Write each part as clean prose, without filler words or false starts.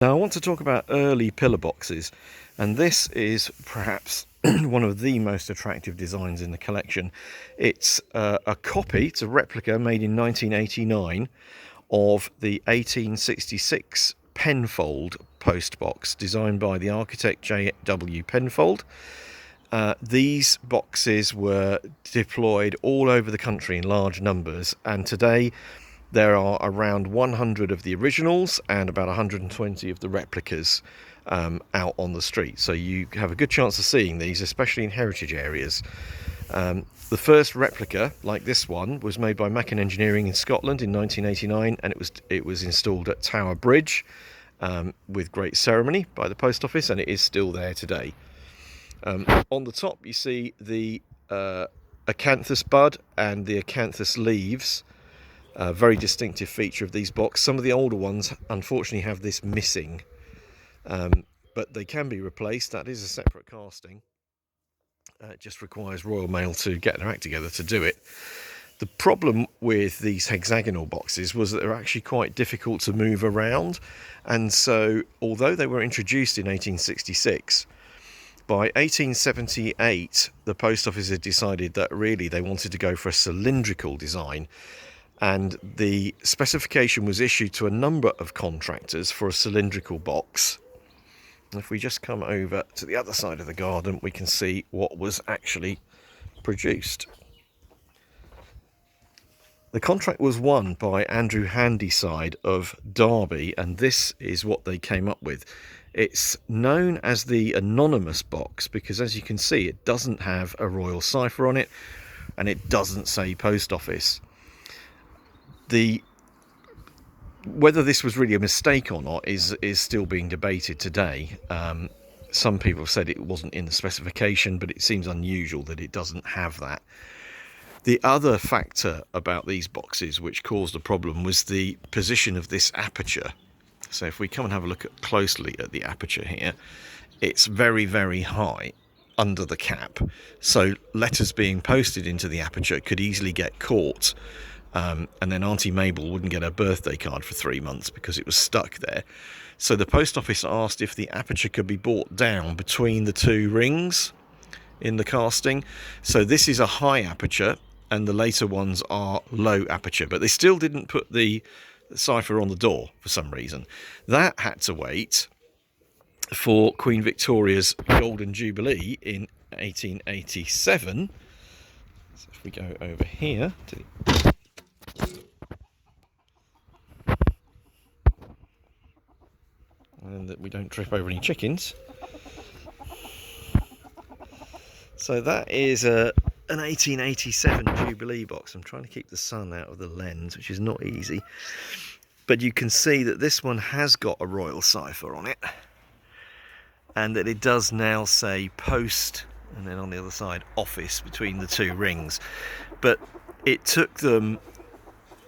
Now I want to talk about early pillar boxes, and this is perhaps one of the most attractive designs in the collection. It's a copy, it's a replica made in 1989 of the 1866 Penfold post box designed by the architect J.W. Penfold. These boxes were deployed all over the country in large numbers, and today there are around 100 of the originals and about 120 of the replicas out on the street. So you have a good chance of seeing these, especially in heritage areas. The first replica, like this one, was made by Mackin Engineering in Scotland in 1989, and it was installed at Tower Bridge with great ceremony by the post office, and it is still there today. On the top you see the acanthus bud and the acanthus leaves. A very distinctive feature of these boxes. Some of the older ones unfortunately have this missing, but they can be replaced. That is a separate casting. It just requires Royal Mail to get their act together to do it. The problem with these hexagonal boxes was that they're actually quite difficult to move around, and so although they were introduced in 1866, by 1878 the post office had decided that really they wanted to go for a cylindrical design, and the specification was issued to a number of contractors for a cylindrical box. If we just come over to the other side of the garden, we can see what was actually produced. The contract was won by Andrew Handyside of Derby, and this is what they came up with. It's known as the anonymous box because, as you can see, it doesn't have a royal cipher on it and it doesn't say post office. Whether this was really a mistake or not is still being debated today. Some people have said it wasn't in the specification, but it seems unusual that it doesn't have that. The other factor about these boxes which caused a problem was the position of this aperture. So if we come and have a look closely at the aperture here, it's very, very high under the cap. So letters being posted into the aperture could easily get caught. And then Auntie Mabel wouldn't get her birthday card for 3 months because it was stuck there. So the post office asked if the aperture could be brought down between the two rings in the casting. So this is a high aperture and the later ones are low aperture, but they still didn't put the cipher on the door for some reason. That had to wait for Queen Victoria's Golden Jubilee in 1887. So if we go over here to and that we don't trip over any chickens. So that is an 1887 Jubilee box. I'm trying to keep the sun out of the lens, which is not easy. But you can see that this one has got a royal cipher on it, and that it does now say post, and then on the other side office between the two rings. But it took them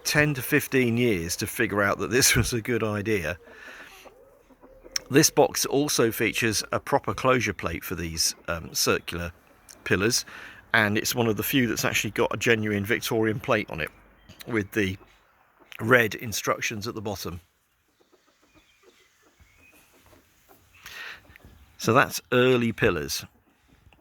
10 to 15 years to figure out that this was a good idea. This box also features a proper closure plate for these circular pillars, and it's one of the few that's actually got a genuine Victorian plate on it with the red instructions at the bottom. So that's early pillars.